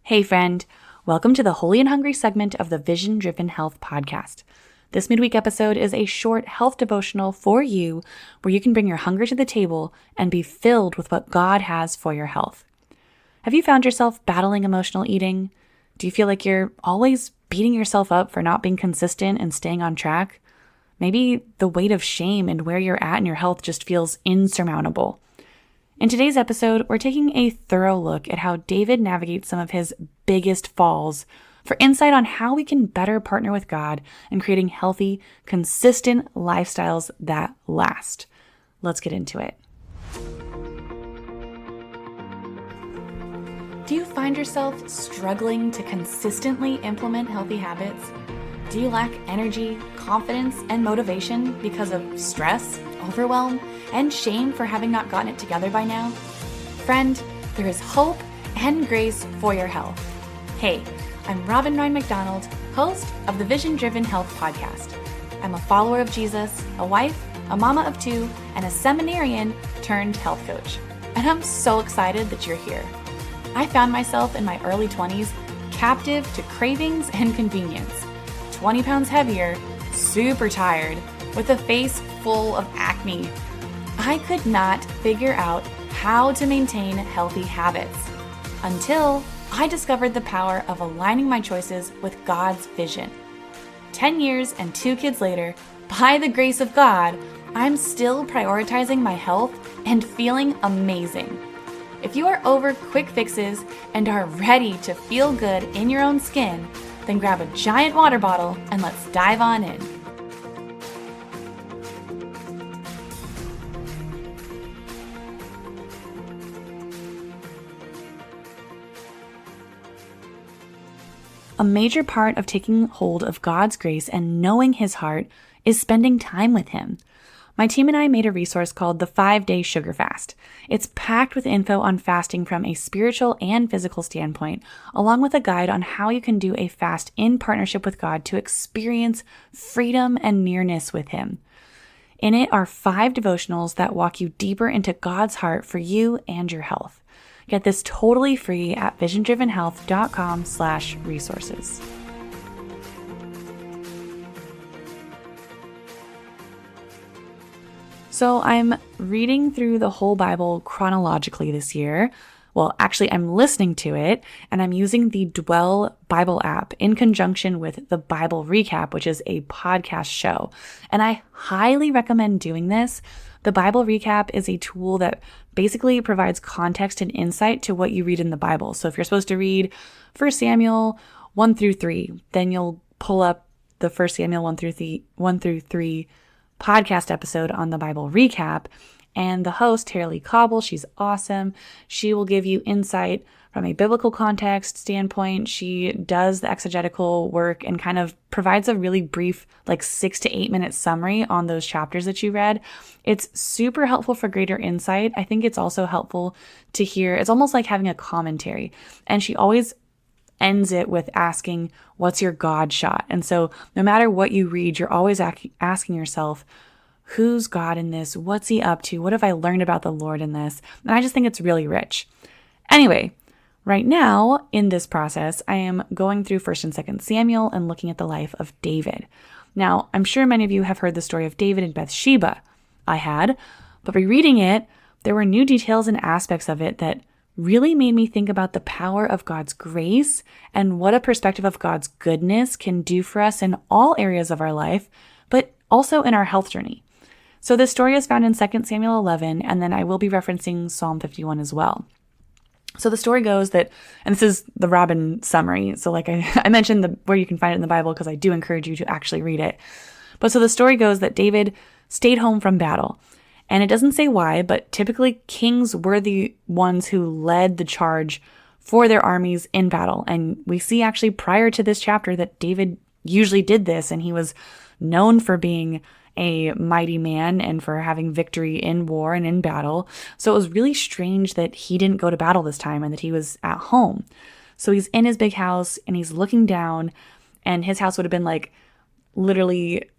Hey friend, welcome to the Holy and Hungry segment of the Vision Driven Health podcast. This midweek episode is a short health devotional for you where you can bring your hunger to the table and be filled with what God has for your health. Have you found yourself battling emotional eating? Do you feel like you're always beating yourself up for not being consistent and staying on track? Maybe the weight of shame and where you're at in your health just feels insurmountable. In today's episode, we're taking a thorough look at how David navigates some of his biggest falls for insight on how we can better partner with God in creating healthy, consistent lifestyles that last. Let's get into it. Do you find yourself struggling to consistently implement healthy habits? Do you lack energy, confidence, and motivation because of stress, overwhelm, and shame for having not gotten it together by now? Friend, there is hope and grace for your health. Hey, I'm Robin Ryan McDonald, host of the Vision Driven Health podcast. I'm a follower of Jesus, a wife, a mama of two, and a seminarian turned health coach. And I'm so excited that you're here. I found myself in my early 20s captive to cravings and convenience. 20 pounds heavier, super tired, with a face full of acne. I could not figure out how to maintain healthy habits until I discovered the power of aligning my choices with God's vision. 10 years and 2 kids later, by the grace of God, I'm still prioritizing my health and feeling amazing. If you are over quick fixes and are ready to feel good in your own skin, then grab a giant water bottle and let's dive on in. A major part of taking hold of God's grace and knowing His heart is spending time with Him. My team and I made a resource called the 5-Day Sugar Fast. It's packed with info on fasting from a spiritual and physical standpoint, along with a guide on how you can do a fast in partnership with God to experience freedom and nearness with Him. In it are 5 devotionals that walk you deeper into God's heart for you and your health. Get this totally free at visiondrivenhealth.com/resources. So I'm reading through the whole Bible chronologically this year. Well, actually, I'm listening to it, and I'm using the Dwell Bible app in conjunction with the Bible Recap, which is a podcast show. And I highly recommend doing this. The Bible Recap is a tool that basically provides context and insight to what you read in the Bible. So if you're supposed to read 1 Samuel 1 through 3, then you'll pull up the 1 Samuel 1 through 3 podcast episode on the Bible Recap. And the host, Tara Cobble, she's awesome. She will give you insight from a biblical context standpoint. She does the exegetical work and kind of provides a really brief, 6 to 8 minute summary on those chapters that you read. It's super helpful for greater insight. I think it's also helpful to hear. It's almost like having a commentary. And she always ends it with asking, what's your God shot? And so no matter what you read, you're always asking yourself, who's God in this? What's He up to? What have I learned about the Lord in this? And I just think it's really rich. Anyway, right now in this process, I am going through 1 and 2 Samuel and looking at the life of David. Now, I'm sure many of you have heard the story of David and Bathsheba. I had, but rereading it, there were new details and aspects of it that really made me think about the power of God's grace and what a perspective of God's goodness can do for us in all areas of our life, but also in our health journey. So this story is found in 2 Samuel 11, and then I will be referencing Psalm 51 as well. So the story goes that, and this is the Robin summary, so I mentioned where you can find it in the Bible because I do encourage you to actually read it. But so the story goes that David stayed home from battle. And it doesn't say why, but typically kings were the ones who led the charge for their armies in battle. And we see actually prior to this chapter that David usually did this, and he was known for being a mighty man and for having victory in war and in battle. So it was really strange that he didn't go to battle this time and that he was at home. So he's in his big house and he's looking down, and his house would have been literally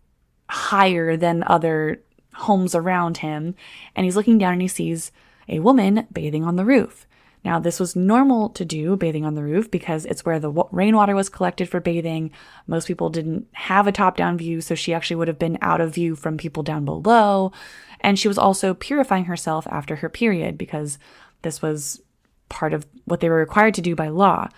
higher than other homes around him. And he's looking down and he sees a woman bathing on the roof. Now, this was normal to do, bathing on the roof, because it's where the rainwater was collected for bathing. Most people didn't have a top-down view, so she actually would have been out of view from people down below. And she was also purifying herself after her period, because this was part of what they were required to do by law.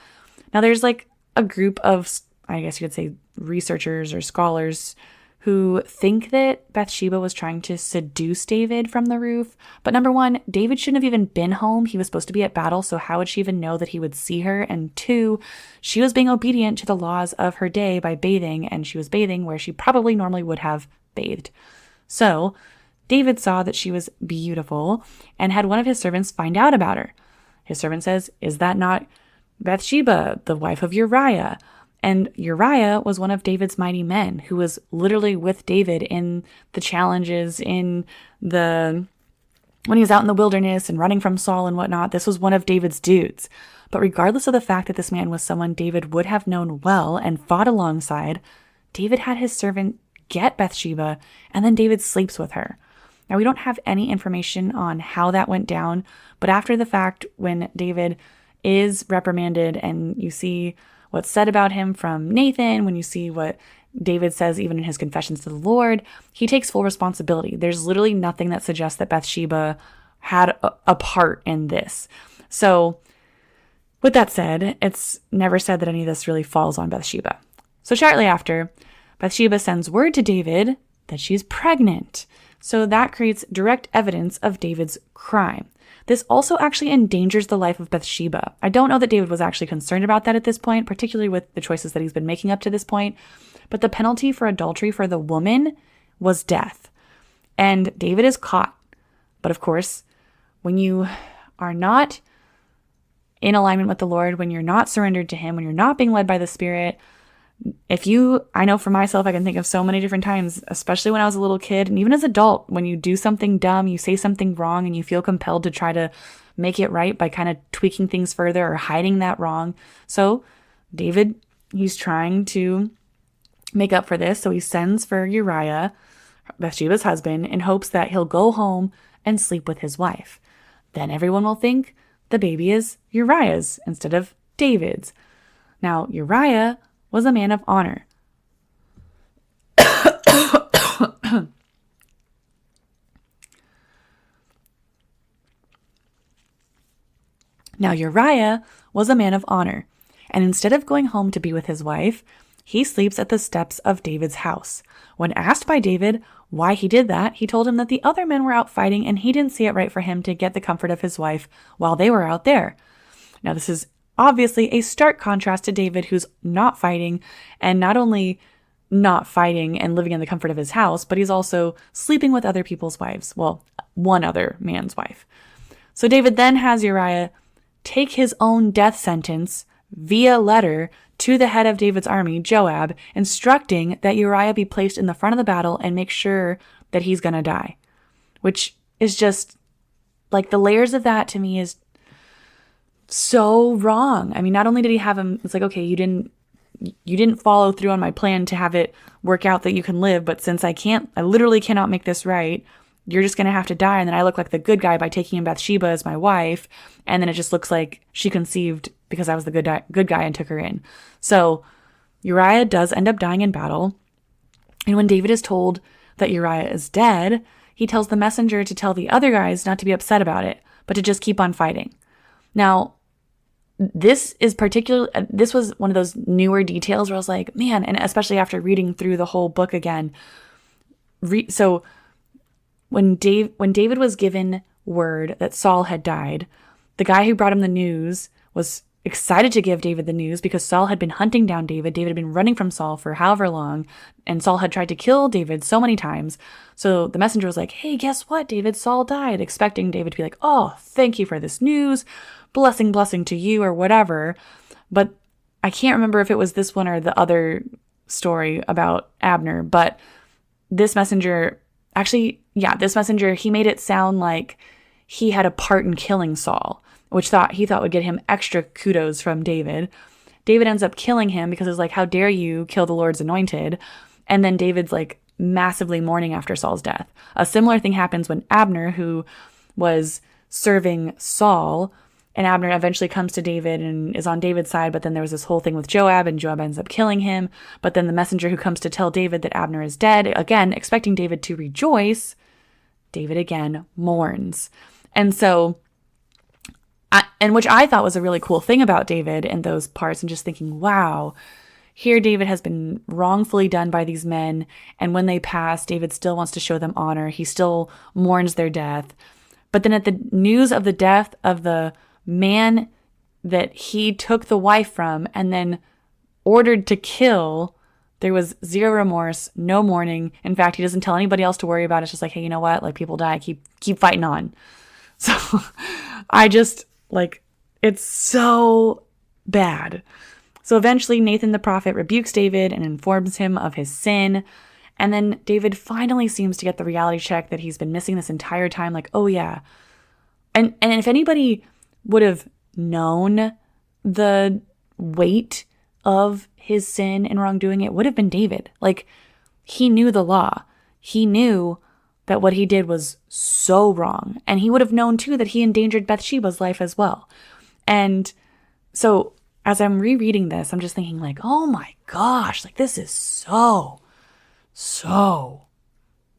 Now, there's like a group of, I guess you could say, researchers or scholars who think that Bathsheba was trying to seduce David from the roof. But number one, David shouldn't have even been home. He was supposed to be at battle, so how would she even know that he would see her? And two, she was being obedient to the laws of her day by bathing, and she was bathing where she probably normally would have bathed. So David saw that she was beautiful and had one of his servants find out about her. His servant says, "Is that not Bathsheba, the wife of Uriah?" And Uriah was one of David's mighty men who was literally with David in the challenges, when he was out in the wilderness and running from Saul and whatnot. This was one of David's dudes. But regardless of the fact that this man was someone David would have known well and fought alongside, David had his servant get Bathsheba, and then David sleeps with her. Now, we don't have any information on how that went down, but after the fact, when David is reprimanded and you see what's said about him from Nathan, when you see what David says even in his confessions to the Lord, he takes full responsibility. There's literally nothing that suggests that Bathsheba had a part in this. So with that said, it's never said that any of this really falls on Bathsheba. So shortly after, Bathsheba sends word to David that she's pregnant. So that creates direct evidence of David's crime. This also actually endangers the life of Bathsheba. I don't know that David was actually concerned about that at this point, particularly with the choices that he's been making up to this point. But the penalty for adultery for the woman was death. And David is caught. But of course, when you are not in alignment with the Lord, when you're not surrendered to him, when you're not being led by the Spirit, I know for myself, I can think of so many different times, especially when I was a little kid and even as an adult, when you do something dumb, you say something wrong and you feel compelled to try to make it right by kind of tweaking things further or hiding that wrong. So David, he's trying to make up for this. So he sends for Uriah, Bathsheba's husband, in hopes that he'll go home and sleep with his wife. Then everyone will think the baby is Uriah's instead of David's. Now, Uriah was a man of honor. Now, Uriah was a man of honor, and instead of going home to be with his wife, he sleeps at the steps of David's house. When asked by David why he did that, he told him that the other men were out fighting and he didn't see it right for him to get the comfort of his wife while they were out there. Now, this is obviously a stark contrast to David, who's not fighting, and not only not fighting and living in the comfort of his house, but he's also sleeping with other people's wives. Well, one other man's wife. So David then has Uriah take his own death sentence via letter to the head of David's army, Joab, instructing that Uriah be placed in the front of the battle and make sure that he's going to die. Which is just, like, the layers of that to me is so wrong. I mean, not only did he have him, it's like, okay, you didn't follow through on my plan to have it work out that you can live, but since I literally cannot make this right, you're just going to have to die. And then I look like the good guy by taking in Bathsheba as my wife. And then it just looks like she conceived because I was the good guy and took her in. So Uriah does end up dying in battle. And when David is told that Uriah is dead, he tells the messenger to tell the other guys not to be upset about it, but to just keep on fighting. Now, this was one of those newer details where I was like, man, and especially after reading through the whole book again. So when David was given word that Saul had died, the guy who brought him the news was excited to give David the news because Saul had been hunting down David. David had been running from Saul for however long, and Saul had tried to kill David so many times. So the messenger was like, hey, guess what, David? Saul died, expecting David to be like, oh, thank you for this news. Blessing to you or whatever. But I can't remember if it was this one or the other story about Abner, but this messenger, he made it sound like he had a part in killing Saul, which he thought would get him extra kudos from David. David ends up killing him because it's like, how dare you kill the Lord's anointed? And then David's like massively mourning after Saul's death. A similar thing happens when Abner, who was serving Saul And Abner eventually comes to David and is on David's side, but then there was this whole thing with Joab, and Joab ends up killing him. But then the messenger who comes to tell David that Abner is dead, again, expecting David to rejoice, David again mourns. And so, and which I thought was a really cool thing about David in those parts, and just thinking, wow, here David has been wrongfully done by these men, and when they pass, David still wants to show them honor. He still mourns their death. But then at the news of the death of the man that he took the wife from and then ordered to kill, there was zero remorse, no mourning. In fact, he doesn't tell anybody else to worry about it. It's just like, hey, you know what? Like, people die. Keep fighting on. So I just, like, it's so bad. So eventually Nathan the prophet rebukes David and informs him of his sin. And then David finally seems to get the reality check that he's been missing this entire time. Like, oh yeah. And if anybody would have known the weight of his sin and wrongdoing, it would have been David. Like, he knew the law. He knew that what he did was so wrong. And he would have known too that he endangered Bathsheba's life as well. And so as I'm rereading this, I'm just thinking like, oh my gosh, like this is so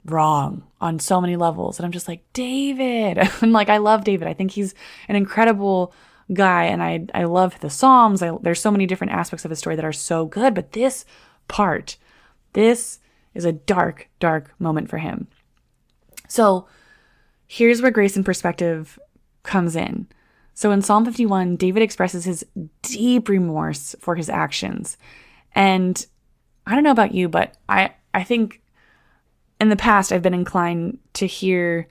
wrong on so many levels. And I'm just like, David. And like, I love David. I think he's an incredible guy. And I love the Psalms. There's so many different aspects of his story that are so good. But this is a dark, dark moment for him. So here's where grace and perspective comes in. So in Psalm 51, David expresses his deep remorse for his actions. And I don't know about you, but I think in the past, I've been inclined to hear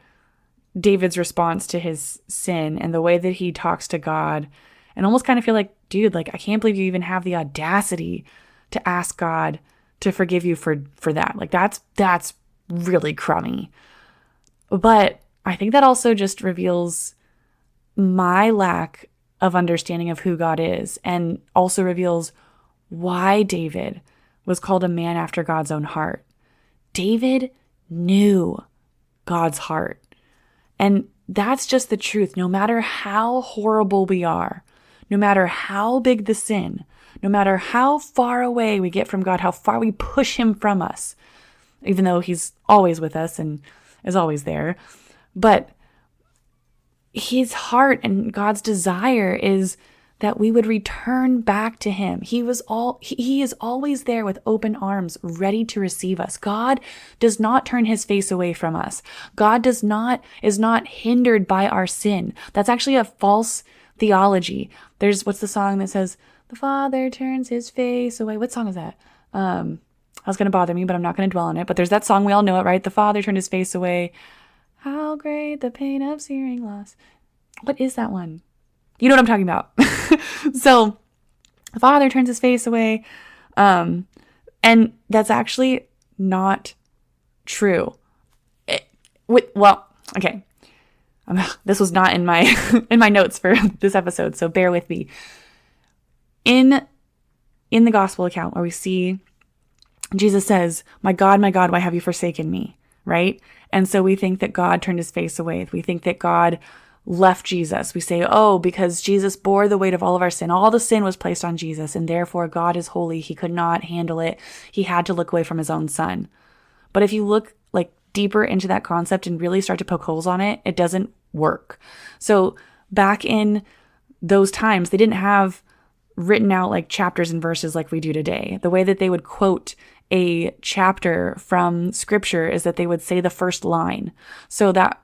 David's response to his sin and the way that he talks to God and almost kind of feel like, dude, like, I can't believe you even have the audacity to ask God to forgive you for that. Like, that's really crummy. But I think that also just reveals my lack of understanding of who God is, and also reveals why David was called a man after God's own heart. David knew God's heart. And that's just the truth. No matter how horrible we are, no matter how big the sin, no matter how far away we get from God, how far we push him from us, even though he's always with us and is always there, but his heart and God's desire is that we would return back to him. He is always there with open arms, ready to receive us. God does not turn his face away from us. God is not hindered by our sin. That's actually a false theology. What's the song that says, the Father turns his face away? What song is that? That's going to bother me, but I'm not going to dwell on it. But there's that song, we all know it, right? The Father turned his face away. How great the pain of hearing loss. What is that one? You know what I'm talking about. So the Father turns his face away. And that's actually not true. Okay. This was not in my in my notes for this episode, so bear with me. In the gospel account where we see Jesus says, my God, why have you forsaken me? Right? And so we think that God turned his face away. We think that God left Jesus. We say, oh, because Jesus bore the weight of all of our sin. All the sin was placed on Jesus, and therefore God is holy. He could not handle it. He had to look away from his own son. But if you look like deeper into that concept and really start to poke holes on it, it doesn't work. So back in those times, they didn't have written out like chapters and verses like we do today. The way that they would quote a chapter from scripture is that they would say the first line. So that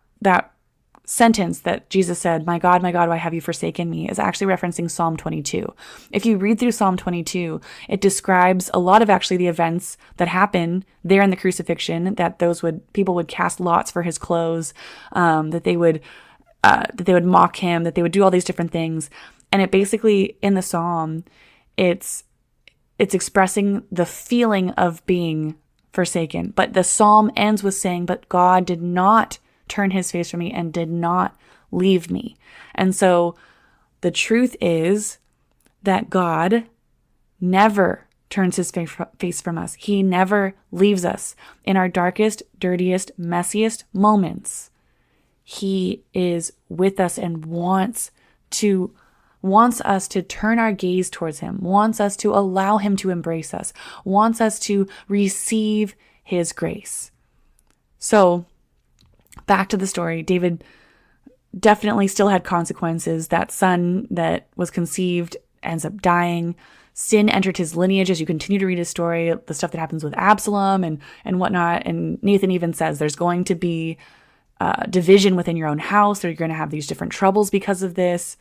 sentence that Jesus said, my God, why have you forsaken me, is actually referencing Psalm 22. If you read through Psalm 22, it describes a lot of actually the events that happen there in the crucifixion, that people would cast lots for his clothes, that they would mock him, that they would do all these different things. And it basically, in the Psalm, it's expressing the feeling of being forsaken. But the Psalm ends with saying, but God did not turn his face from me and did not leave me. And so the truth is that God never turns his face from us. He never leaves us. In our darkest, dirtiest, messiest moments, he is with us and wants wants us to turn our gaze towards him, wants us to allow him to embrace us, wants us to receive his grace. So back to the story, David definitely still had consequences. That son that was conceived ends up dying. Sin entered his lineage as you continue to read his story, the stuff that happens with Absalom and whatnot. And Nathan even says there's going to be division within your own house, or you're going to have these different troubles because of this.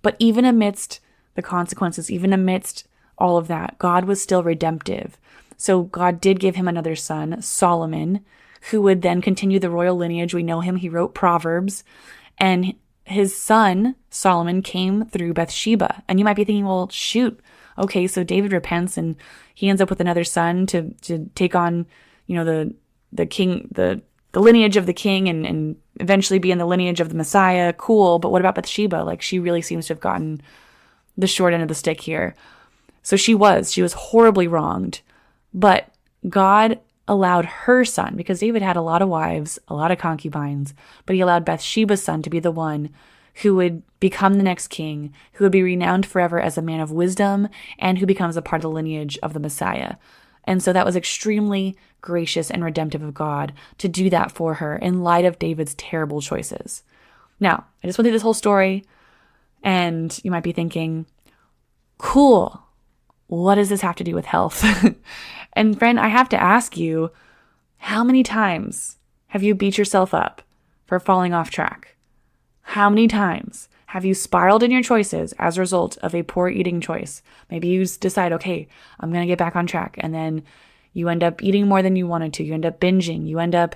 But even amidst the consequences, even amidst all of that, God was still redemptive. So God did give him another son, Solomon, who would then continue the royal lineage. We know him. He wrote Proverbs. And his son, Solomon, came through Bathsheba. And you might be thinking, well, shoot. Okay, so David repents and he ends up with another son to take on, the king, the lineage of the king and eventually be in the lineage of the Messiah. Cool. But what about Bathsheba? Like, she really seems to have gotten the short end of the stick here. So she was horribly wronged, but God allowed her son, because David had a lot of wives, a lot of concubines, but he allowed Bathsheba's son to be the one who would become the next king, who would be renowned forever as a man of wisdom, and who becomes a part of the lineage of the Messiah. And so that was extremely gracious and redemptive of God to do that for her in light of David's terrible choices. Now, I just went through this whole story, and you might be thinking, cool, what does this have to do with health? And friend, I have to ask you, how many times have you beat yourself up for falling off track? How many times have you spiraled in your choices as a result of a poor eating choice? Maybe you decide, okay, I'm going to get back on track. And then you end up eating more than you wanted to. You end up binging. You end up,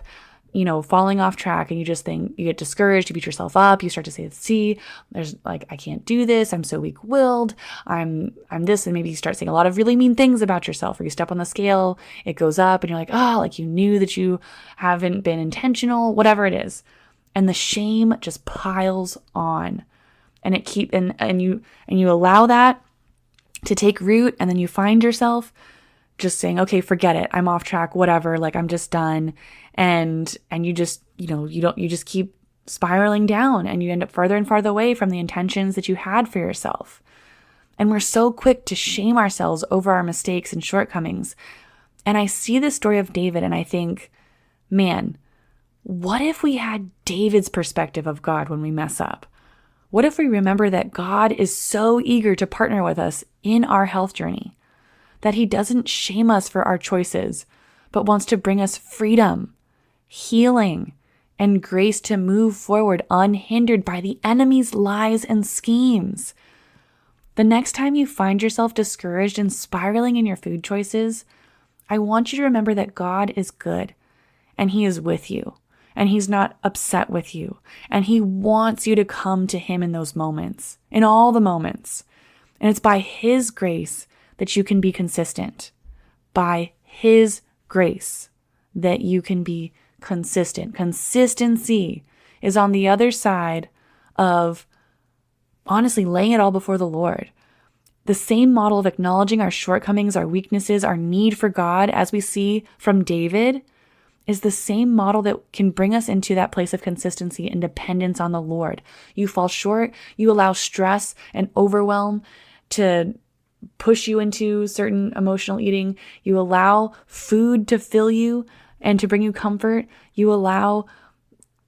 falling off track, and you just think, you get discouraged, you beat yourself up, you start to say, see, there's like, I can't do this. I'm so weak-willed. I'm this. And maybe you start saying a lot of really mean things about yourself, or you step on the scale, it goes up and you're like, oh, like you knew that you haven't been intentional, whatever it is. And the shame just piles on, and you allow that to take root. And then you find yourself just saying, okay, forget it. I'm off track, whatever. Like, I'm just done. And you just, you just keep spiraling down, and you end up further and farther away from the intentions that you had for yourself. And we're so quick to shame ourselves over our mistakes and shortcomings. And I see this story of David and I think, man, what if we had David's perspective of God when we mess up? What if we remember that God is so eager to partner with us in our health journey, that he doesn't shame us for our choices, but wants to bring us freedom, healing, and grace to move forward unhindered by the enemy's lies and schemes. The next time you find yourself discouraged and spiraling in your food choices, I want you to remember that God is good, and he is with you, and he's not upset with you, and he wants you to come to him in those moments, in all the moments. And it's by his grace that you can be consistent. By his grace that you can be consistent. Consistency is on the other side of honestly laying it all before the Lord. The same model of acknowledging our shortcomings, our weaknesses, our need for God, as we see from David, is the same model that can bring us into that place of consistency and dependence on the Lord. You fall short, you allow stress and overwhelm to push you into certain emotional eating. You allow food to fill you and to bring you comfort. You allow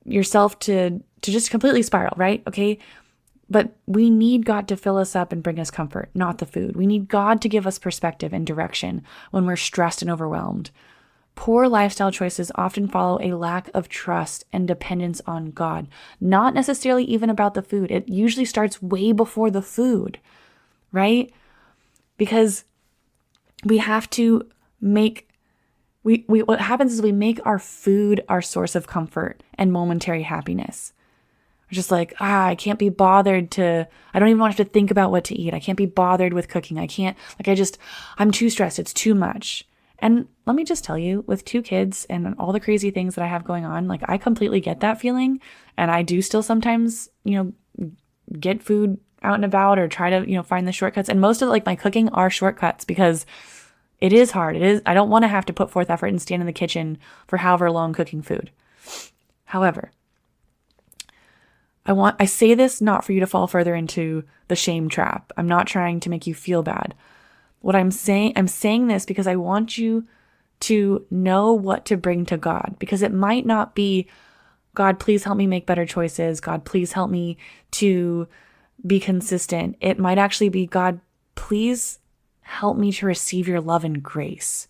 yourself to just completely spiral, right? Okay. But we need God to fill us up and bring us comfort, not the food. We need God to give us perspective and direction when we're stressed and overwhelmed. Poor lifestyle choices often follow a lack of trust and dependence on God, not necessarily even about the food. It usually starts way before the food, right? Because we have to what happens is we make our food our source of comfort and momentary happiness. We're just like, I can't be bothered I don't even want to have to think about what to eat. I can't be bothered with cooking. I'm too stressed. It's too much. And let me just tell you, with 2 kids and all the crazy things that I have going on, like, I completely get that feeling. And I do still sometimes, get food out and about or try to, find the shortcuts. And most of my cooking are shortcuts because it is hard. I don't want to have to put forth effort and stand in the kitchen for however long cooking food. However, I say this not for you to fall further into the shame trap. I'm not trying to make you feel bad. What I'm saying this because I want you to know what to bring to God, because it might not be, God, please help me make better choices. God, please help me to be consistent. It might actually be, God, please help me to receive your love and grace.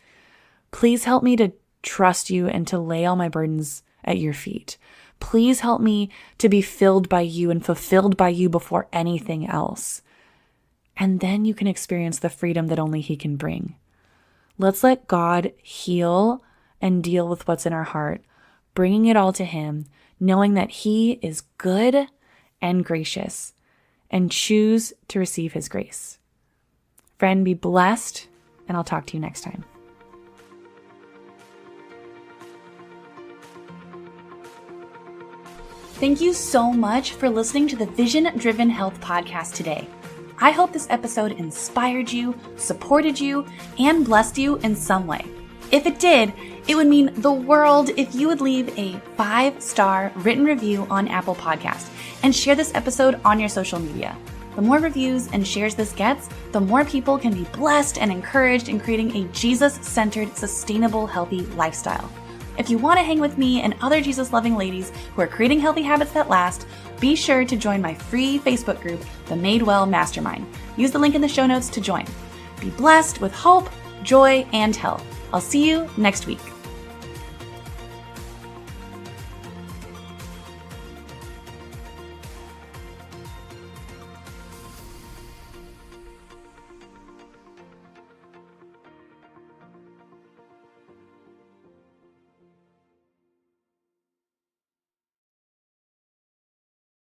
Please help me to trust you and to lay all my burdens at your feet. Please help me to be filled by you and fulfilled by you before anything else. And then you can experience the freedom that only He can bring. Let's let God heal and deal with what's in our heart, bringing it all to Him, knowing that He is good and gracious, and choose to receive His grace. Friend, be blessed, and I'll talk to you next time. Thank you so much for listening to the Vision Driven Health Podcast today. I hope this episode inspired you, supported you, and blessed you in some way. If it did, it would mean the world if you would leave a 5-star written review on Apple Podcasts and share this episode on your social media. The more reviews and shares this gets, the more people can be blessed and encouraged in creating a Jesus-centered, sustainable, healthy lifestyle. If you want to hang with me and other Jesus-loving ladies who are creating healthy habits that last, be sure to join my free Facebook group, the Made Well Mastermind. Use the link in the show notes to join. Be blessed with hope, joy, and health. I'll see you next week.